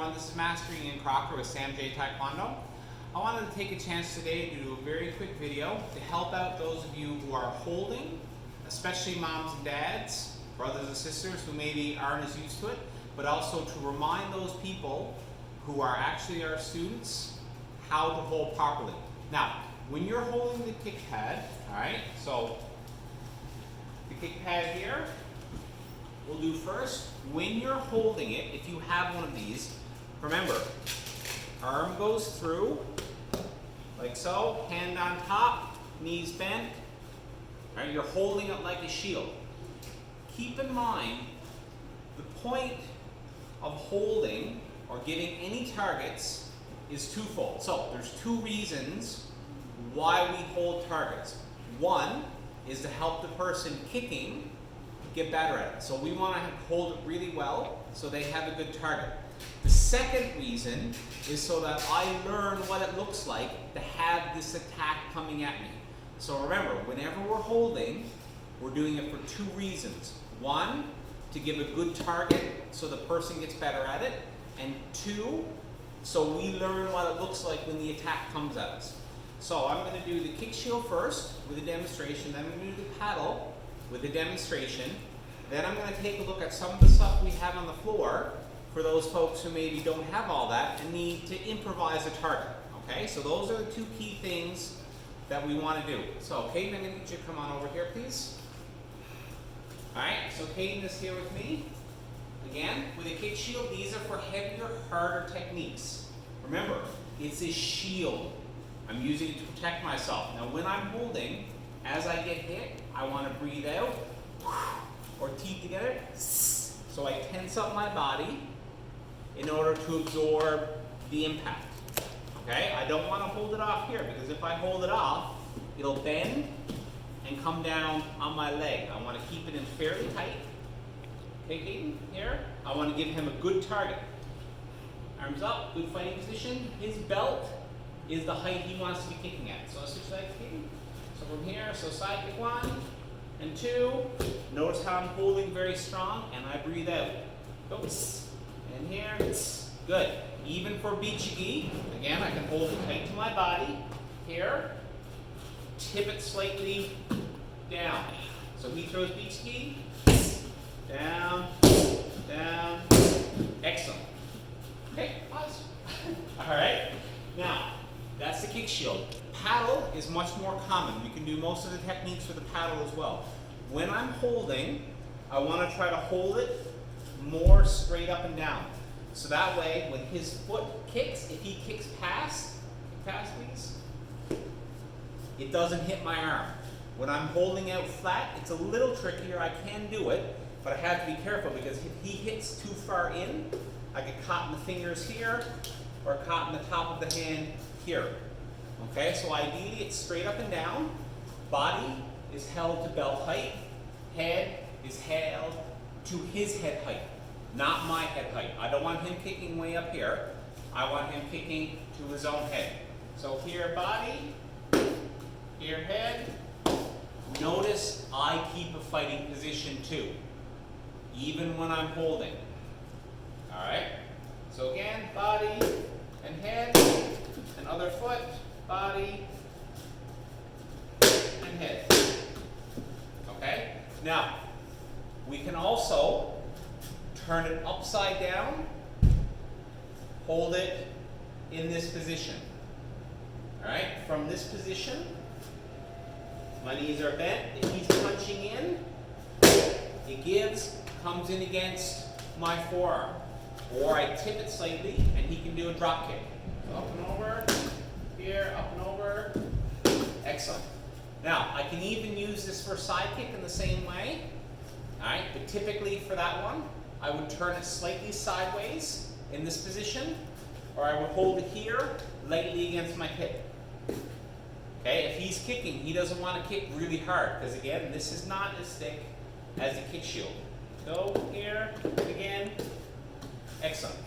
everyone, this is Mastering in Crocker with Sam J Taekwondo. I wanted to take a chance today to do a very quick video to help out those of you who are holding, especially moms and dads, brothers and sisters who maybe aren't as used to it, but also to remind those people who are actually our students how to hold properly. Now, when you're holding the kick pad, alright, so the kick pad here, we'll do first, when you're holding it, if you have one of these, remember, arm goes through, like so, hand on top, knees bent, right? You're holding it like a shield. Keep in mind, the point of holding or giving any targets is twofold. So, there's two reasons why we hold targets. One is to help the person kicking get better at it. So we want to hold it really well so they have a good target. The second reason is so that I learn what it looks like to have this attack coming at me. So remember, whenever we're holding, we're doing it for two reasons. One, to give a good target so the person gets better at it. And two, so we learn what it looks like when the attack comes at us. So I'm going to do the kick shield first with a demonstration, then I'm going to do the paddle with a demonstration. Then I'm going to take a look at some of the stuff we have on the floor for those folks who maybe don't have all that and need to improvise a target. Okay, so those are the two key things that we want to do. So Caden, I'm going to get you to come on over here, please. Alright, so Caden is here with me. Again, with a kick shield, these are for heavier, harder techniques. Remember, it's a shield. I'm using it to protect myself. Now when I'm holding, as I get hit, I want to breathe out, or teeth together, so I tense up my body in order to absorb the impact. Okay, I don't want to hold it off here, because if I hold it off, it'll bend and come down on my leg. I want to keep it in fairly tight. Okay, Caden, here, I want to give him a good target. Arms up, good fighting position. His belt is the height he wants to be kicking at. So let's switch sides, Caden. So from here, so side kick 1 and 2. Notice how I'm holding very strong, and I breathe out. Go. And here, good. Even for Bichigi, again, I can hold it tight to my body. Here, tip it slightly down. So he throws Bichigi, down, down. Excellent. Okay, pause. All right. Now, that's the kick shield. Paddle is much more common. We can do most of the techniques for the paddle as well. When I'm holding, I want to try to hold it more straight up and down. So that way, when his foot kicks, if he kicks past please, it doesn't hit my arm. When I'm holding out flat, it's a little trickier. I can do it, but I have to be careful because if he hits too far in, I get caught in the fingers here or caught in the top of the hand here. Okay, so ideally it's straight up and down. Body is held to belt height. Head is held to his head height, not my head height. I don't want him kicking way up here. I want him kicking to his own head. So here body, here head. Notice I keep a fighting position too, even when I'm holding. Alright, so again, body and head, and other foot, body, and head. Okay? Now, we can also turn it upside down, hold it in this position. Alright? From this position, my knees are bent. If he's punching in, it comes in against my forearm. Or I tip it slightly, and he can do a drop kick. So up and over, here, up and over. Excellent. Now, I can even use this for side kick in the same way. Alright, but typically for that one, I would turn it slightly sideways in this position, or I would hold it here, lightly against my hip. Okay, if he's kicking, he doesn't want to kick really hard, because again, this is not as thick as a kick shield. Go here, again. Excellent.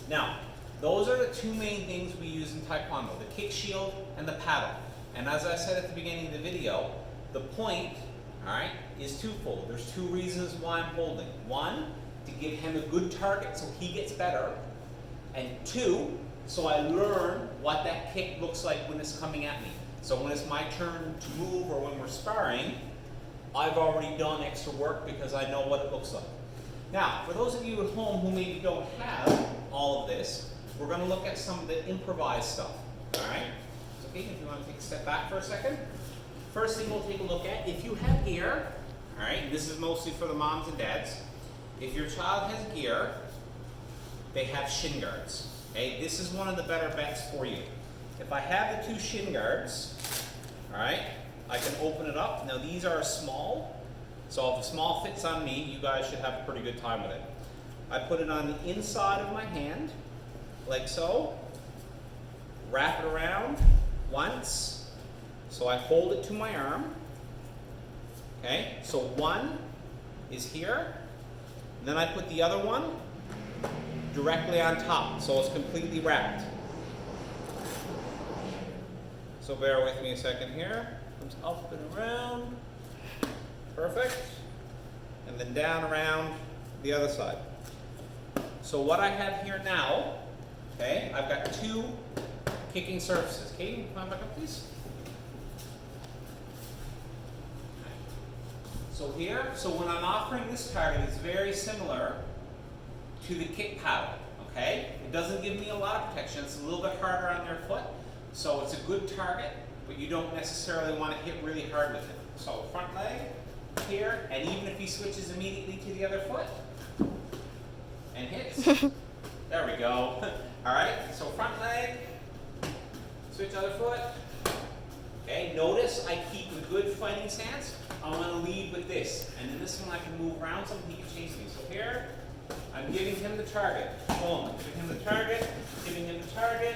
Now, those are the two main things we use in Taekwondo, the kick shield and the paddle. And as I said at the beginning of the video, the point, alright, is twofold. There's two reasons why I'm holding. One, to give him a good target so he gets better. And 2, so I learn what that kick looks like when it's coming at me. So when it's my turn to move or when we're sparring, I've already done extra work because I know what it looks like. Now, for those of you at home who maybe don't have all of this, we're going to look at some of the improvised stuff. All right? It's okay if you want to take a step back for a second. First thing we'll take a look at, if you have gear, all right, this is mostly for the moms and dads. If your child has gear, they have shin guards. Okay? This is one of the better bets for you. If I have the 2 shin guards, all right, I can open it up. Now these are small, so if a small fits on me, you guys should have a pretty good time with it. I put it on the inside of my hand, like so. Wrap it around once, so I hold it to my arm. Okay, so 1 is here, then I put the other one directly on top, so it's completely wrapped. So bear with me a second here. Comes up and around. Perfect. And then down around the other side. So what I have here now, okay, I've got 2 kicking surfaces. Katie, come back up, please. So here, so when I'm offering this target, it's very similar to the kick paddle, okay? It doesn't give me a lot of protection. It's a little bit harder on their foot. So it's a good target, but you don't necessarily want to hit really hard with it. So front leg, here, and even if he switches immediately to the other foot, and hits. There we go. All right, so front leg, switch other foot. Okay, notice I keep a good fighting stance. I want to lead with this, and then this one I can move around so he can chase me. So here, I'm giving him the target. Boom, giving him the target, giving him the target,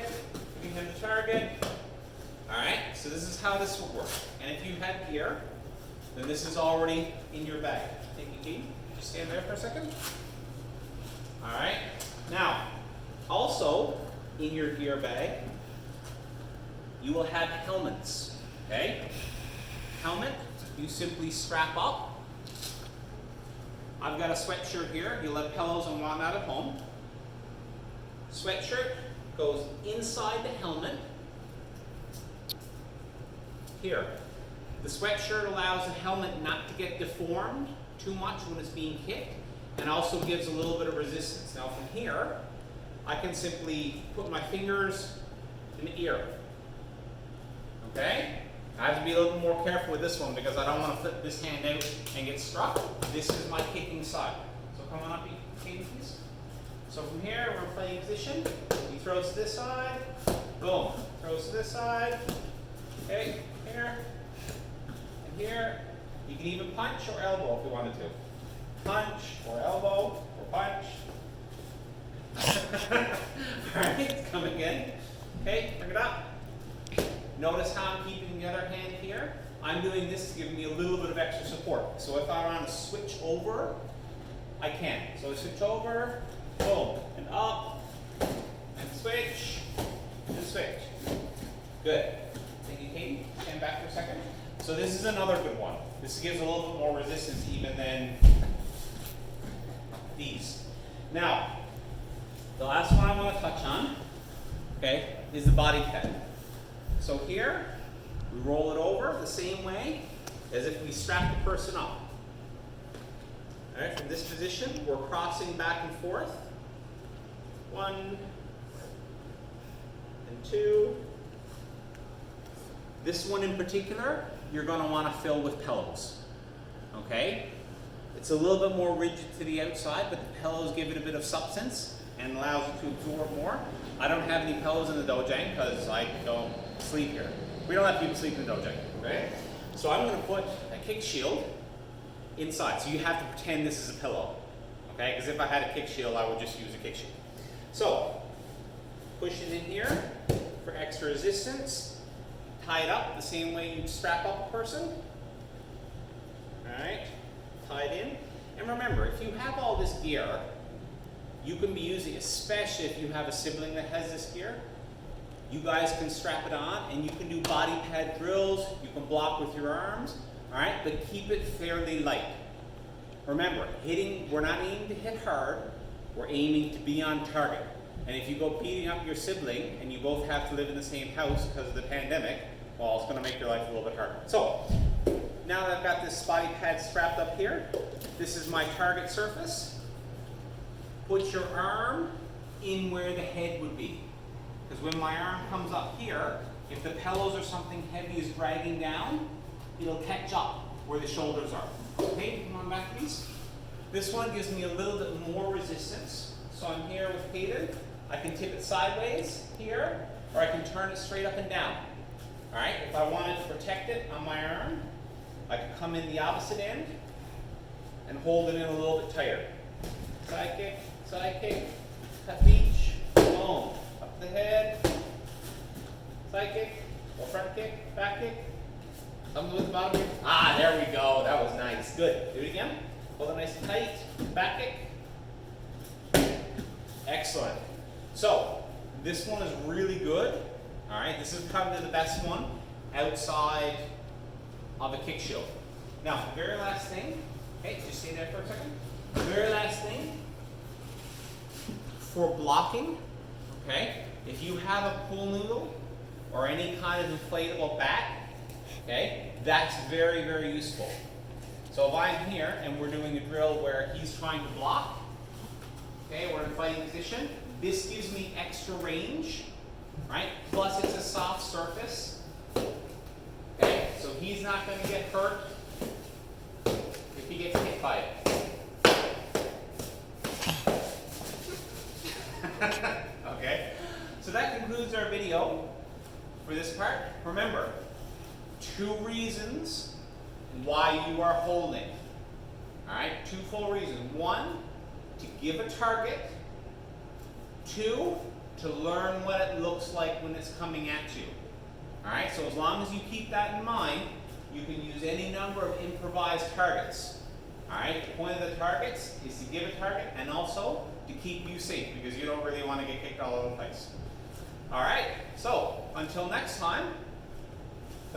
giving him the target. All right, so this is how this will work. And if you had gear, then this is already in your bag. Take a key, just stand there for a second. All right, now, also in your gear bag, you will have helmets, okay? Helmet, you simply strap up. I've got a sweatshirt here. You'll have pillows and whatnot at home. Sweatshirt goes inside the helmet. Here. The sweatshirt allows the helmet not to get deformed too much when it's being kicked, and also gives a little bit of resistance. Now from here, I can simply put my fingers in the ear. Okay? I have to be a little more careful with this one because I don't want to flip this hand out and get struck. This is my kicking side. So come on up, Katie, please. So from here, we're playing position. He throws to this side. Boom. Throws to this side. Okay, here. And here. You can even punch or elbow if you wanted to. Punch or elbow or punch. Alright, come again. Okay, bring it up. Notice how I'm keeping the other hand here. I'm doing this to give me a little bit of extra support. So if I want to switch over, I can. So I switch over, boom, and up, and switch, and switch. Good. Thank you, Katie. Stand back for a second. So this is another good one. This gives a little bit more resistance even than these. Now, the last one I want to touch on, okay, is the body pad. So here, we roll it over the same way as if we strap the person up. All right, from this position, we're crossing back and forth. 1 and 2. This one in particular, you're going to want to fill with pillows. Okay? It's a little bit more rigid to the outside, but the pillows give it a bit of substance and allows it to absorb more. I don't have any pillows in the dojang because I don't sleep here. We don't have people sleep in the dojang, right? So I'm going to put a kick shield inside. So you have to pretend this is a pillow, okay? Because if I had a kick shield, I would just use a kick shield. So push it in here for extra resistance. Tie it up the same way you'd strap up a person. All right, tie it in. And remember, if you have all this gear, you can be using, especially if you have a sibling that has this gear, you guys can strap it on and you can do body pad drills, you can block with your arms, all right, but keep it fairly light. Remember, we're not aiming to hit hard, we're aiming to be on target. And if you go beating up your sibling and you both have to live in the same house because of the pandemic, well, it's going to make your life a little bit harder. So, now that I've got this spotty pad strapped up here, this is my target surface. Put your arm in where the head would be. Because when my arm comes up here, if the pillows or something heavy is dragging down, it'll catch up where the shoulders are. Okay, come on back please. This one gives me a little bit more resistance. So I'm here with Hayden. I can tip it sideways here, or I can turn it straight up and down. All right, if I wanted to protect it on my arm, I could come in the opposite end and hold it in a little bit tighter. Side kick, cut beach, boom, up the head, side kick, or front kick, back kick, something with the bottom here. Ah, there we go, that was nice, good. Do it again, hold it nice and tight, back kick. Excellent. So, this one is really good. All right, this is probably the best one outside of a kick show. Now, the very last thing, okay, just stay there for a second. The very last thing, for blocking, okay, if you have a pool noodle or any kind of inflatable bat, okay, that's very, very useful. So if I'm here and we're doing a drill where he's trying to block, okay, we're in fighting position, this gives me extra range, right? Plus it's a soft surface, okay, so he's not going to get hurt if he gets hit by it. Okay, so that concludes our video for this part. Remember, 2 reasons why you are holding. All right, 2 full reasons. 1, to give a target. 2, to learn what it looks like when it's coming at you. All right, so as long as you keep that in mind, you can use any number of improvised targets. All right, the point of the targets is to give a target and also to keep you safe because you don't really want to get kicked all over the place. All right, so until next time,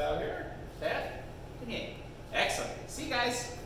out here, that, excellent. See you guys.